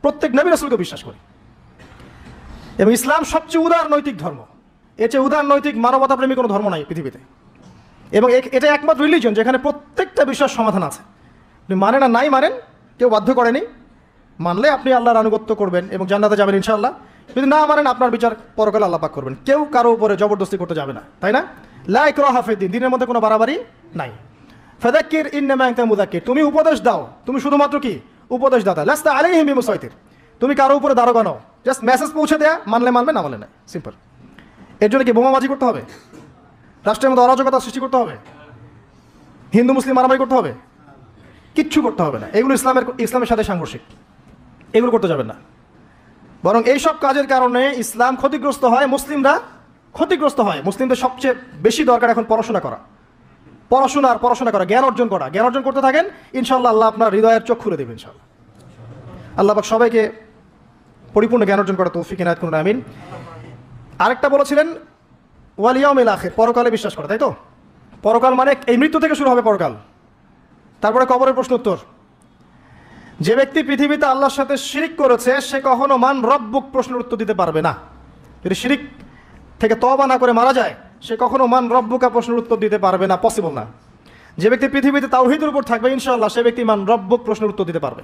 প্রত্যেক নবী রাসূলকে বিশ্বাস করি। এবং ইসলাম সবচেয়ে উদার নৈতিক ধর্ম। এর চেয়ে উদার নৈতিক মানবতাপ্রেমী কোনো ধর্ম নাই পৃথিবীতে। এবং এটা একমাত্র রিলিজন যেখানে প্রত্যেকটা বিষয়ের সমাধান আছে। আপনি মানেন আর নাই মানেন, কেউ বাধ্য করেনি। মানলে আপনি আল্লাহর আনুগত্য করবেন এবং জান্নাতে যাবেন ইনশাআল্লাহ। যদি না মানেন, আপনার বিচার পরকালে আল্লাহ পাক করবেন। কেউ কারো উপরে জবরদস্তি করতে যাবে না, তাই না? লা ইকরাহা ফিদ্দিন, দিনের মধ্যে কোনো বাড়াবাড়ি নাই। ফাযাক্কির ইন্নামা আনতা মুযাক্কির, তুমি উপদেশ দাও, তুমি শুধুমাত্র কি উপদেশ দাতা। লাস্তা আলাইহিম বিমুসাইতির, তুমি কারো উপরে দারোগা নও, জাস্ট মেসেজ পৌঁছে দেয়া, মানলে মানবে, না মানলে না, সিম্পল। এর জন্য কি বোমাবাজি করতে হবে? রাষ্ট্রের মধ্যে অরাজকতা সৃষ্টি করতে হবে? হিন্দু মুসলিম মারামারি করতে হবে? কিচ্ছু করতে হবে না। এগুলো ইসলামের সাথে সাংঘর্ষিক, এগুলো করতে যাবেন না। বরং এইসব কাজের কারণে ইসলাম ক্ষতিগ্রস্ত হয়, মুসলিমরা ক্ষতিগ্রস্ত হয়। মুসলিমদের সবচেয়ে বেশি দরকার এখন পড়াশোনা করা, পড়াশোনা করা, জ্ঞান অর্জন করা। জ্ঞান অর্জন করতে থাকেন, ইনশাআল্লাহ আল্লাহ আপনার হৃদয়ের চোখ খুলে দেবেন ইনশাআল্লাহ। আল্লাহ পাক সবাইকে পরিপূর্ণ জ্ঞান অর্জন করা তৌফিক ইনায়াত করুন, আমিন। আরেকটা বলেছিলেন ওয়াল ইয়াউমিল আখির, পরকালে বিশ্বাস করা, তাই তো? পরকাল মানে এই মৃত্যু থেকে শুরু হবে পরকাল, তারপরে কবরের প্রশ্ন উত্তর। যে ব্যক্তি পৃথিবীতে আল্লাহর সাথে শিরিক করেছে সে কখনো মান রব্বুক প্রশ্নের উত্তর দিতে পারবে না। যদি শিরিক থেকে তওবা না করে মারা যায়, সে কখনো মান রব্বুকা প্রশ্নের উত্তর দিতে পারবে না, পসিবল না। যে ব্যক্তি পৃথিবীতে তাওহীদের উপর থাকবে ইনশাআল্লাহ, সে ব্যক্তি মান রব্বুক প্রশ্নের উত্তর দিতে পারবে।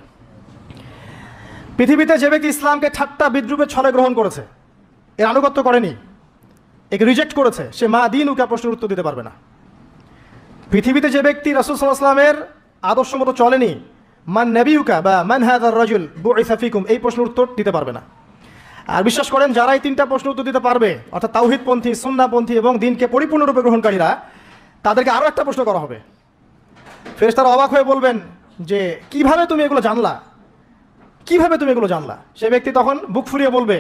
পৃথিবীতে যে ব্যক্তি ইসলামকে ঠাট্টা বিদ্রুপের ছলে গ্রহণ করেছে, এর আনুগত্য করেনি, একে রিজেক্ট করেছে, সে মা দীনুকা প্রশ্নের উত্তর দিতে পারবে না। পৃথিবীতে যে ব্যক্তি রাসূল সাল্লাল্লাহু আলাইহি ওয়াসাল্লামের আদর্শ মতো চলেনি, মান নবিয়ুকা বা মান হাযার রাজুল বুইসা ফিকুম, এই প্রশ্নের উত্তর দিতে পারবে না। আর বিশ্বাস করেন, যারা এই 3টা প্রশ্ন উত্তর দিতে পারবে, অর্থাৎ তাওহীদপন্থী, সুন্নাহপন্থী এবং দ্বীনকে পরিপূর্ণরূপে গ্রহণকারীরা, তাদেরকে আরও একটা প্রশ্ন করা হবে। ফেরেশতারা অবাক হয়ে বলবেন যে কিভাবে তুমি এগুলো জানলা, কিভাবে তুমি এগুলো জানলা? সে ব্যক্তি তখন বুক ফুরিয়ে বলবে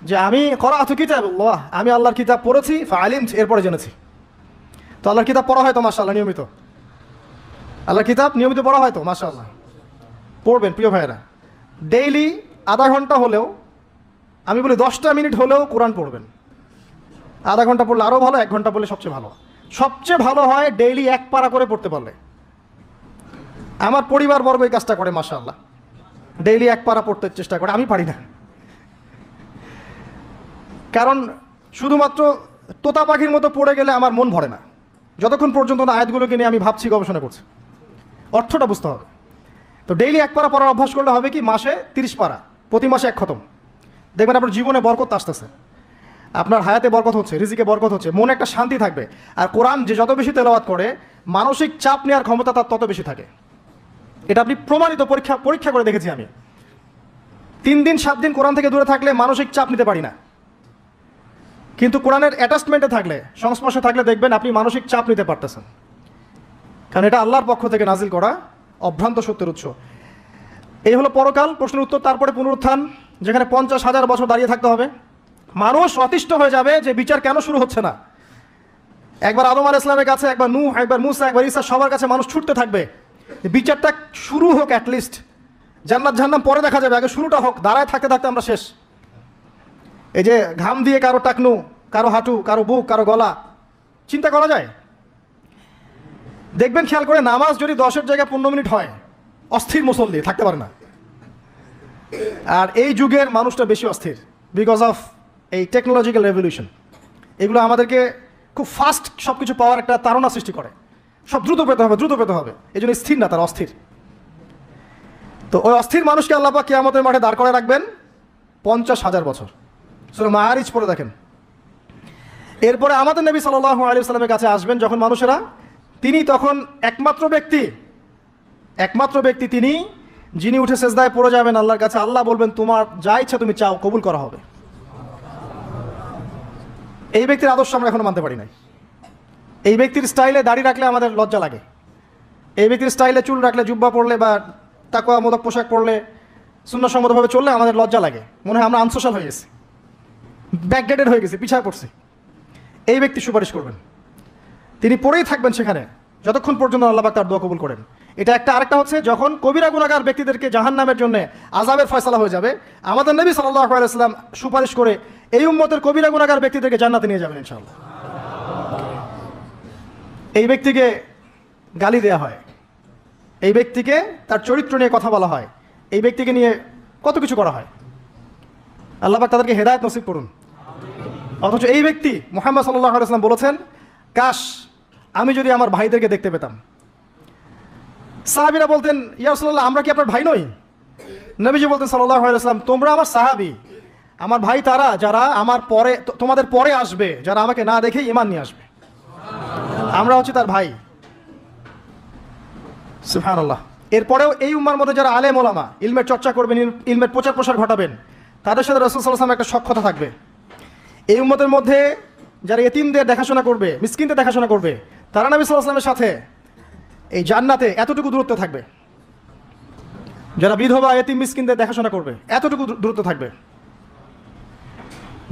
যে আমি করাআতু কিতাবাল্লাহ, আমি আল্লাহর কিতাব পড়েছি, ফাআলিমতু, এরপরে জেনেছি। তো আল্লাহর কিতাব পড়া হয় তো মাশাআল্লাহ নিয়মিত? আল্লাহর কিতাব নিয়মিত পড়া হয় তো মাশাআল্লাহ? পড়বেন প্রিয় ভাইয়েরা, ডেইলি আধা ঘন্টা হলেও, আমি বলি 10টা মিনিট হলেও কোরআন পড়বেন। আধা ঘন্টা পড়লে আরও ভালো, 1 ঘন্টা পড়লে সবচেয়ে ভালো। সবচেয়ে ভালো হয় ডেইলি 1 পারা করে পড়তে পারলে। আমার পরিবারবর্গ এই কাজটা করে মাশাআল্লাহ, ডেইলি 1 পারা পড়তে চেষ্টা করে, আমি পারি না। কারণ শুধুমাত্র তোতা পাখির মতো পড়ে গেলে আমার মন ভরে না, যতক্ষণ পর্যন্ত না আয়াতগুলোকে নিয়ে আমি ভাবছি, গবেষণা করছি, অর্থটা বুঝতে হবে। তো ডেইলি 1 পারা পড়ার অভ্যাস করলে হবে কি, মাসে 30 পারা, প্রতি মাসে 1 খতম। দেখবেন আপনার জীবনে বরকত আসতেছে, আপনার হায়াতে বরকত হচ্ছে, রিজিকে বরকত হচ্ছে, মনে একটা শান্তি থাকবে। আর কোরআন যে যত বেশি তেলাওয়াত করে, মানসিক চাপ নেওয়ার ক্ষমতা তার তত বেশি থাকে। এটা আপনি প্রমাণিত, পরীক্ষা করে দেখেছি আমি। 3 দিন 7 দিন কোরআন থেকে দূরে থাকলে মানসিক চাপ নিতে পারি না, কিন্তু কোরআনের অ্যাটাচমেন্টে থাকলে, সংস্পর্শে থাকলে দেখবেন আপনি মানসিক চাপ নিতে পারতেছেন, কারণ এটা আল্লাহর পক্ষ থেকে নাজিল করা অভ্রান্ত সত্যের উৎস। এই হলো পরকাল, প্রশ্নের উত্তর। তারপরে পুনরুত্থান, যেখানে 50,000 বছর দাঁড়িয়ে থাকতে হবে। মানুষ অতিষ্ঠ হয়ে যাবে যে বিচার কেন শুরু হচ্ছে না। একবার আদম আলাইহিস সালামের কাছে, একবার নূহ, একবার মুসা, একবার ঈসা, সবার কাছে মানুষ ছুটতে থাকবে। বিচারটা শুরু হোক, অ্যাটলিস্ট জান্নাত জাহান্নাম পরে দেখা যাবে, আগে শুরুটা হোক। দাঁড়ায় থাকতে থাকতে আমরা শেষ। এই যে ঘাম দিয়ে কারো টাকনু, কারো হাঁটু, কারো বুক, কারো গলা, চিন্তা করা যায়? দেখবেন খেয়াল করে, নামাজ যদি 10-এর জায়গায় 15 মিনিট হয়, অস্থির মুসল্লি থাকতে পারে না। আর এই যুগের মানুষটা বেশি অস্থির, বিকজ অফ এই টেকনোলজিক্যাল রেভলিউশন। এগুলো আমাদেরকে খুব ফাস্ট সব কিছু পাওয়ার একটা তাড়না সৃষ্টি করে। সব দ্রুত পেতে হবে, দ্রুত পেতে হবে, এই জন্য স্থির না, তারা অস্থির। তো ওই অস্থির মানুষকে আল্লাহ পাক কিয়ামতের মাঠে দাঁড় করে রাখবেন 50,000 বছর। সূরা মাআরিজ পড়ে দেখেন। এরপরে আমাদের নবী সাল্লাল্লাহু আলাইহি ওয়াসাল্লামের কাছে আসবেন যখন মানুষেরা, তিনি তখন একমাত্র ব্যক্তি তিনি, যিনি উঠে সেজদায় পড়ে যাবেন আল্লাহর কাছে। আল্লাহ বলবেন, তোমার যা ইচ্ছা তুমি চাও, কবুল করা হবে। এই ব্যক্তির আদর্শ আমরা এখনো মানতে পারি নাই। এই ব্যক্তির স্টাইলে দাড়ি রাখলে আমাদের লজ্জা লাগে। এই ব্যক্তির স্টাইলে চুল রাখলে, জুব্বা পরলে বা তাকওয়া মোদক পোশাক পরলে, সুন্নাহসম্মতভাবে চললে আমাদের লজ্জা লাগে, মনে হয় আমরা আনসোশাল হয়ে গেছি, ব্যাকডেটেড হয়ে গেছি, পিছায় পড়ছি। এই ব্যক্তি সুপারিশ করবেন, তিনি পড়েই থাকবেন সেখানে যতক্ষণ পর্যন্ত আল্লাহ পাক তার দোয়া কবুল করেন। এটা একটা। আরেকটা হচ্ছে, যখন কবিরা গুনাহগার ব্যক্তিদেরকে জাহান্নামের জন্য আযাবের ফয়সালা হয়ে যাবে, আমাদের নবী সাল্লাল্লাহু আলাইহি ওয়াসাল্লাম সুপারিশ করে এই উম্মতের কবিরা গুনাহগার ব্যক্তিদেরকে জান্নাতে নিয়ে যাবেন ইনশাআল্লাহ। এই ব্যক্তিকে গালি দেওয়া হয়, এই ব্যক্তিকে তার চরিত্র নিয়ে কথা বলা হয়, এই ব্যক্তিকে নিয়ে কত কিছু করা হয়। আল্লাহ পাক তাদেরকে হেদায়েত নসিব করুন। অথচ এই ব্যক্তি মুহাম্মদ সাল্লাল্লাহু আলাইহি ওয়াসাল্লাম বলেছেন, কাশ আমি যদি আমার ভাইদেরকে দেখতে পেতাম। সাহাবীরা বলতেন, ইয়া রাসূলুল্লাহ, আমরা কি আপনার ভাই নই? নবীজি বলতেন সাল্লাল্লাহু আলাইহি ওয়াসাল্লাম, তোমরা আমার সাহাবী, আমার ভাই তারা যারা আমার পরে, তোমাদের পরে আসবে, যারা আমাকে না দেখে ঈমান নিয়ে আসবে। আমরা হচ্ছে তার ভাই। সুবহানাল্লাহ। এরপরেও এই উম্মার মধ্যে যারা আলেম ওলামা, ইলমের চর্চা করবেন, ইলমের প্রচার প্রসার ঘটাবেন, তাদের সাথে রাসূল সাল্লাল্লাহু আলাইহি ওয়াসাল্লাম একটা সখ্যতা থাকবে। এই উম্মতের মধ্যে যারা এতিমদের দেখাশোনা করবে, মিসকিনদের দেখাশোনা করবে, তারা নবী সাল্লাল্লাহু আলাইহি ওয়াসাল্লামের সাথে এই জান্নাতে এতটুকু দূরত্ব থাকবে। যারা বিধবা, এতিম, মিসকিনদের দেখাশোনা করবে, এতটুকু দূরত্ব থাকবে।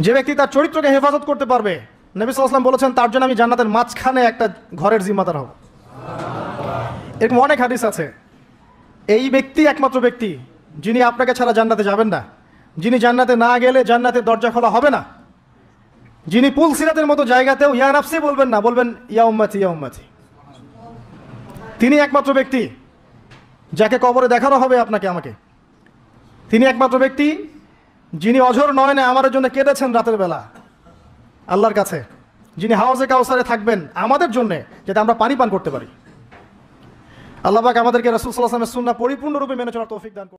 যে ব্যক্তি তার চরিত্রকে হেফাজত করতে পারবে, নবী সাল্লাল্লাহু আলাইহি ওয়াসাল্লাম বলেছেন, তার জন্য আমি জান্নাতের মাঝখানে একটা ঘরের জিম্মাদার হব। এরকম অনেক হাদিস আছে। এই ব্যক্তি একমাত্র ব্যক্তি যিনি আপনাকে ছাড়া জান্নাতে যাবেন না, যিনি জান্নাতে না গেলে জান্নাতের দরজা খোলা হবে না, যিনি পুল সিরাতের মতো জায়গাতেও ইয়া নাফসি বলবেন না, বলবেন ইয়া উম্মতি, ইয়া উম্মতি। তিনি একমাত্র ব্যক্তি যাকে কবরে দেখানো হবে আপনাকে, আমাকে। তিনি একমাত্র ব্যক্তি যিনি অঝোর নয়নে আমাদের জন্য কেঁদেছেন রাতের বেলা আল্লাহর কাছে, যিনি হাউজে কাউসারে থাকবেন আমাদের জন্য, যাতে আমরা পানি পান করতে পারি। আল্লাহ পাক আমাদেরকে রাসূল সাল্লাল্লাহু আলাইহি ওয়াসাল্লামের সুন্নাহ পরিপূর্ণরূপে মেনে চলার তৌফিক দান করুন।